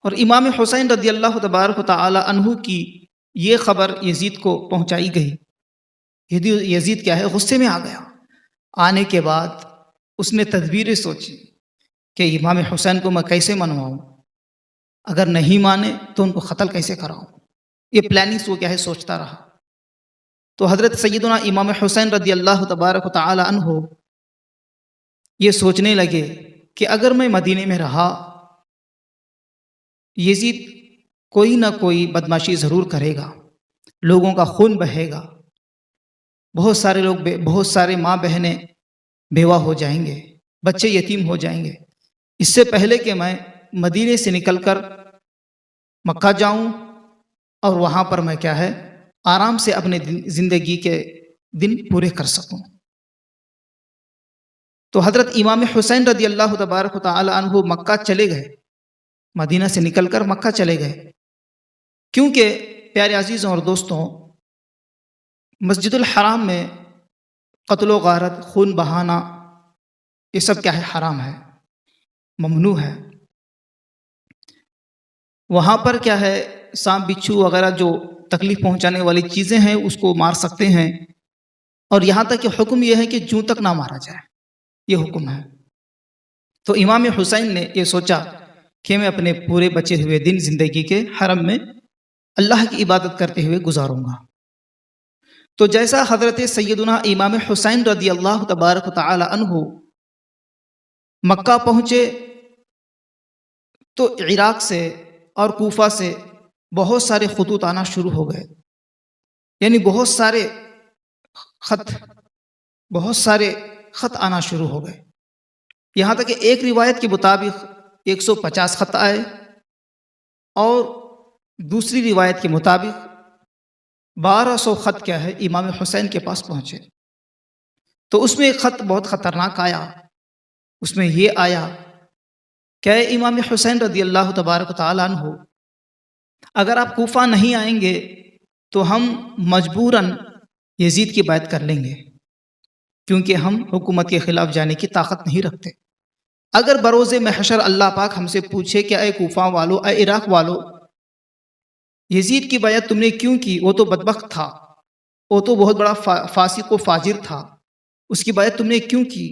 اور امام حسین رضی اللہ تبارک و تعالی عنہ کی یہ خبر یزید کو پہنچائی گئی۔ یزید کیا ہے، غصے میں آ گیا۔ آنے کے بعد اس نے تدبیریں سوچی کہ امام حسین کو میں کیسے منواؤں، اگر نہیں مانے تو ان کو قتل کیسے کراؤں۔ یہ پلاننگس وہ کیا ہے سوچتا رہا۔ تو حضرت سیدنا امام حسین رضی اللہ تبارک و تعالی عنہ یہ سوچنے لگے کہ اگر میں مدینے میں رہا، یزید کوئی نہ کوئی بدماشی ضرور کرے گا، لوگوں کا خون بہے گا، بہت سارے لوگ بہت سارے ماں بہنیں بیوہ ہو جائیں گے، بچے یتیم ہو جائیں گے۔ اس سے پہلے کہ میں مدینے سے نکل کر مکہ جاؤں اور وہاں پر میں کیا ہے آرام سے اپنے زندگی کے دن پورے کر سکوں۔ تو حضرت امام حسین رضی اللہ تبارک و تعالی عنہ مکہ چلے گئے، مدینہ سے نکل کر مکہ چلے گئے، کیونکہ پیارے عزیزوں اور دوستوں، مسجد الحرام میں قتل و غارت، خون بہانا، یہ سب کیا ہے حرام ہے، ممنوع ہے۔ وہاں پر کیا ہے سانپ بچھو وغیرہ جو تکلیف پہنچانے والی چیزیں ہیں اس کو مار سکتے ہیں، اور یہاں تک کہ حکم یہ ہے کہ جوں تک نہ مارا جائے، یہ حکم ہے۔ تو امام حسین نے یہ سوچا کہ میں اپنے پورے بچے ہوئے دن زندگی کے حرم میں اللہ کی عبادت کرتے ہوئے گزاروں گا۔ تو جیسا حضرت سیدنا امام حسین رضی اللہ تبارک و تعالی عنہ مکہ پہنچے تو عراق سے اور کوفہ سے بہت سارے خطوط آنا شروع ہو گئے، یعنی بہت سارے خط آنا شروع ہو گئے، یہاں تک کہ ایک روایت کے مطابق 150 خط آئے، اور دوسری روایت کے مطابق 1200 خط کیا ہے امام حسین کے پاس پہنچے۔ تو اس میں ایک خط بہت خطرناک آیا، اس میں یہ آیا کہ اے امام حسین رضی اللہ تبارک و تعالی عنہ، اگر آپ کوفہ نہیں آئیں گے تو ہم مجبوراً یزید کی بیعت کر لیں گے، کیونکہ ہم حکومت کے خلاف جانے کی طاقت نہیں رکھتے۔ اگر بروز محشر اللہ پاک ہم سے پوچھے کہ اے کوفہ والو، اے عراق والو، یزید کی بیعت تم نے کیوں کی؟ وہ تو بدبخت تھا، وہ تو بہت بڑا فاسق و فاجر تھا، اس کی بیعت تم نے کیوں کی؟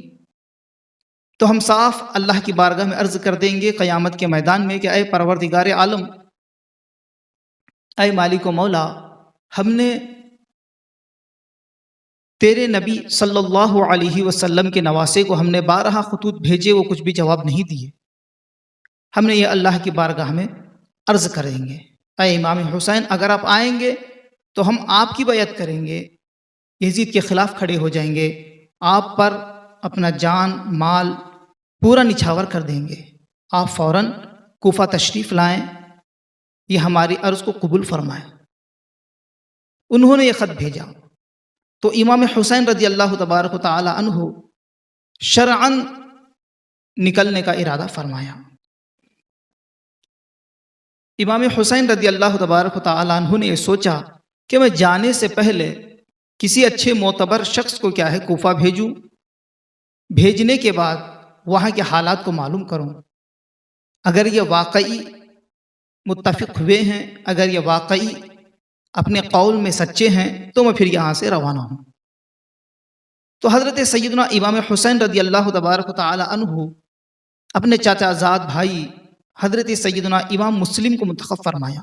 تو ہم صاف اللہ کی بارگاہ میں عرض کر دیں گے قیامت کے میدان میں کہ اے پروردگار عالم، اے مالک و مولا، ہم نے تیرے نبی صلی اللہ علیہ وسلم کے نواسے کو ہم نے 12 خطوط بھیجے، وہ کچھ بھی جواب نہیں دیے، ہم نے یہ اللہ کی بارگاہ میں عرض کریں گے اے امام حسین اگر آپ آئیں گے تو ہم آپ کی بیعت کریں گے، یزید کے خلاف کھڑے ہو جائیں گے، آپ پر اپنا جان مال پورا نچھاور کر دیں گے، آپ فوراً کوفہ تشریف لائیں، یہ ہماری عرض کو قبول فرمائیں۔ انہوں نے یہ خط بھیجا تو امام حسین رضی اللہ تبارک و تعالی عنہ شرعاً نکلنے کا ارادہ فرمایا۔ امام حسین رضی اللہ تبارک و تعالی عنہ نے یہ سوچا کہ میں جانے سے پہلے کسی اچھے معتبر شخص کو کیا ہے کوفہ بھیجوں، بھیجنے کے بعد وہاں کے حالات کو معلوم کروں، اگر یہ واقعی متفق ہوئے ہیں، اگر یہ واقعی اپنے قول میں سچے ہیں تو میں پھر یہاں سے روانہ ہوں۔ تو حضرت سیدنا امام حسین رضی اللہ تبارک و تعالی عنہ اپنے چاچا زاد بھائی حضرت سیدنا امام مسلم کو منتخب فرمایا،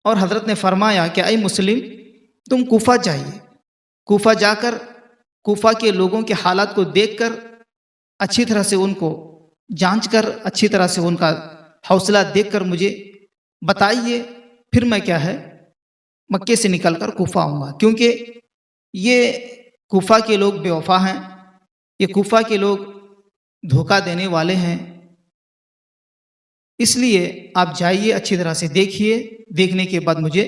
اور حضرت نے فرمایا کہ اے مسلم، تم کوفہ جائیے، کوفہ جا کر کوفہ کے لوگوں کے حالات کو دیکھ کر اچھی طرح سے ان کو جانچ کر اچھی طرح سے ان کا حوصلہ دیکھ کر مجھے بتائیے، پھر میں کیا ہے مکے سے نکل کر کوفہ آؤں گا، کیونکہ یہ کوفہ کے لوگ بے وفا ہیں، یہ کوفہ کے لوگ دھوکہ دینے والے ہیں، اس لیے آپ جائیے، اچھی طرح سے دیکھیے، دیکھنے کے بعد مجھے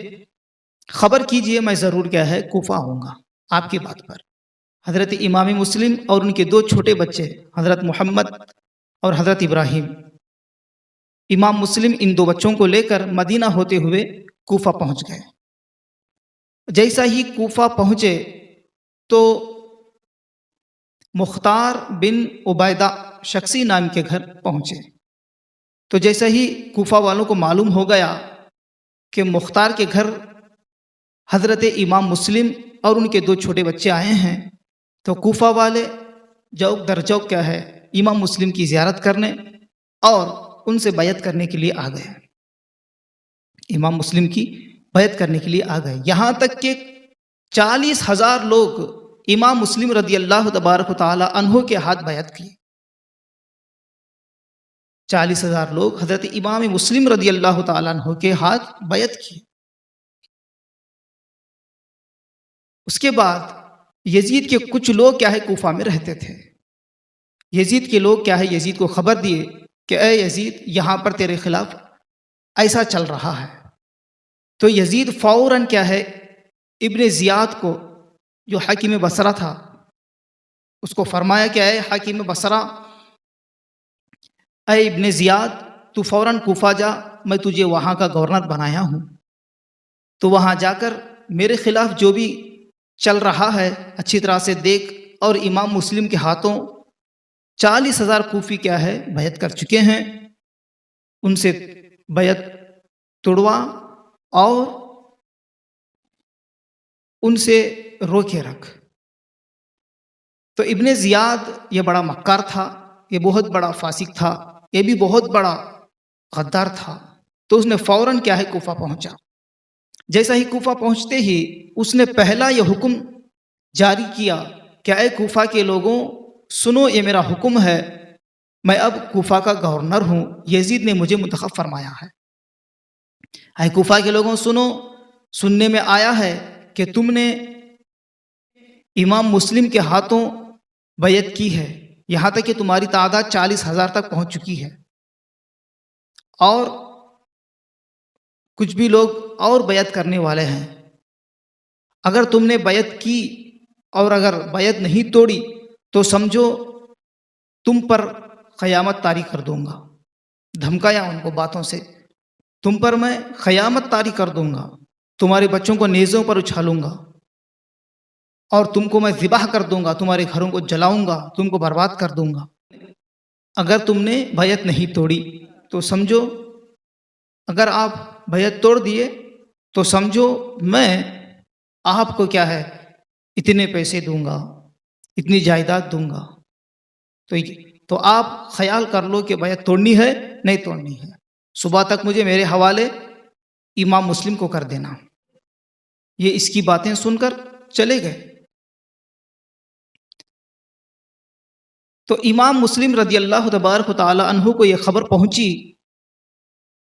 خبر کیجئے، میں ضرور کیا ہے کوفہ آؤں گا آپ کی بات پر۔ حضرت امام مسلم اور ان کے 2 چھوٹے بچے حضرت محمد اور حضرت ابراہیم، امام مسلم ان 2 بچوں کو لے کر مدینہ ہوتے ہوئے کوفہ پہنچ گئے۔ جیسا ہی کوفہ پہنچے تو مختار بن عبیدہ شخصی نام کے گھر پہنچے۔ تو جیسا ہی کوفہ والوں کو معلوم ہو گیا کہ مختار کے گھر حضرت امام مسلم اور ان کے 2 چھوٹے بچے آئے ہیں، تو کوفہ والے جوک در جوک کیا ہے امام مسلم کی زیارت کرنے اور ان سے بیعت کرنے کے لیے آ گئے، امام مسلم کی بیعت کرنے کے لیے آ گئے، یہاں تک کہ 40,000 لوگ امام مسلم رضی اللہ تبارک و تعالی عنہ کے ہاتھ بیعت کیے۔ 40,000 لوگ حضرت امام مسلم رضی اللہ تعالی عنہ کے ہاتھ بیعت کیے۔ اس کے بعد یزید کے کچھ لوگ کیا ہے کوفہ میں رہتے تھے، یزید کے لوگ کیا ہے یزید کو خبر دیے کہ اے یزید یہاں پر تیرے خلاف ایسا چل رہا ہے۔ تو یزید فوراً کیا ہے ابن زیاد کو جو حاکم بصرہ تھا اس کو فرمایا کہ اے حاکم بصرہ، اے ابن زیاد تو فوراً کوفہ جا، میں تجھے وہاں کا گورنر بنایا ہوں، تو وہاں جا کر میرے خلاف جو بھی چل رہا ہے اچھی طرح سے دیکھ، اور امام مسلم کے ہاتھوں 40,000 کوفی کیا ہے بیعت کر چکے ہیں، ان سے بیعت توڑوا اور ان سے روکے رکھ۔ تو ابن زیاد یہ بڑا مکار تھا، یہ بہت بڑا فاسق تھا، یہ بھی بہت بڑا غدار تھا، تو اس نے فوراً کیا ہے کوفہ پہنچا۔ جیسا ہی کوفہ پہنچتے ہی اس نے پہلا یہ حکم جاری کیا کہ اے کوفہ کے لوگوں سنو، یہ میرا حکم ہے، میں اب کوفہ کا گورنر ہوں، یزید نے مجھے منتخب فرمایا ہے۔ اے کوفہ کے لوگوں سنو، سننے میں آیا ہے کہ تم نے امام مسلم کے ہاتھوں بیعت کی ہے، یہاں تک کہ تمہاری تعداد 40,000 تک پہنچ چکی ہے، اور کچھ بھی لوگ اور بیعت کرنے والے ہیں۔ اگر تم نے بیعت کی اور اگر بیعت نہیں توڑی تو سمجھو تم پر قیامت طاری کر دوں گا۔ دھمکایا ان کو باتوں سے، تم پر میں قیامت طاری کر دوں گا، تمہارے بچوں کو نیزوں پر اچھالوں گا اور تم کو میں ذبح کر دوں گا، تمہارے گھروں کو جلاؤں گا، تم کو برباد کر دوں گا۔ اگر تم نے بیعت نہیں توڑی تو سمجھو، اگر آپ بیعت توڑ دیے تو سمجھو میں آپ کو کیا ہے اتنے پیسے دوں گا، اتنی جائیداد دوں گا، تو آپ خیال کر لو کہ بیعت توڑنی ہے نہیں توڑنی ہے، صبح تک مجھے میرے حوالے امام مسلم کو کر دینا۔ یہ اس کی باتیں سن کر چلے گئے۔ تو امام مسلم رضی اللہ تبارک و تعالی عنہ کو یہ خبر پہنچی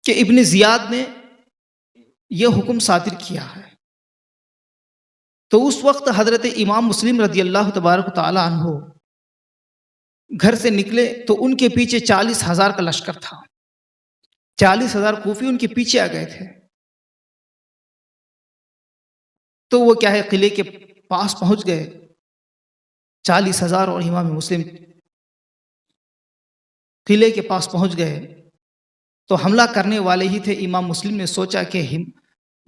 کہ ابن زیاد نے یہ حکم صادر کیا ہے، تو اس وقت حضرت امام مسلم رضی اللہ تبارک و تعالی عنہ گھر سے نکلے تو ان کے پیچھے 40,000 کا لشکر تھا، 40,000 کوفی ان کے پیچھے آ گئے تھے۔ تو وہ کیا ہے قلعے کے پاس پہنچ گئے، 40,000 اور امام مسلم قلعے کے پاس پہنچ گئے تو حملہ کرنے والے ہی تھے۔ امام مسلم نے سوچا کہ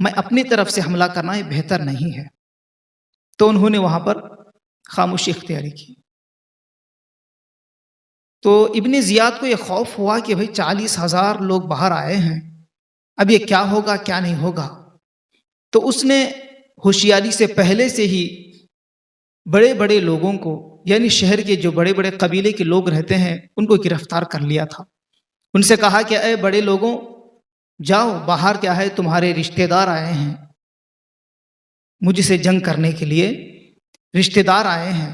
میں اپنی طرف سے حملہ کرنا یہ بہتر نہیں ہے، تو انہوں نے وہاں پر خاموشی اختیاری کی۔ تو ابن زیاد کو یہ خوف ہوا کہ بھئی 40,000 لوگ باہر آئے ہیں، اب یہ کیا ہوگا کیا نہیں ہوگا، تو اس نے ہوشیاری سے پہلے سے ہی بڑے بڑے لوگوں کو، یعنی شہر کے جو بڑے بڑے قبیلے کے لوگ رہتے ہیں ان کو گرفتار کر لیا تھا۔ ان سے کہا کہ اے بڑے لوگوں جاؤ، باہر کیا ہے تمہارے رشتہ دار آئے ہیں، مجھ سے جنگ کرنے کے لیے رشتہ دار آئے ہیں،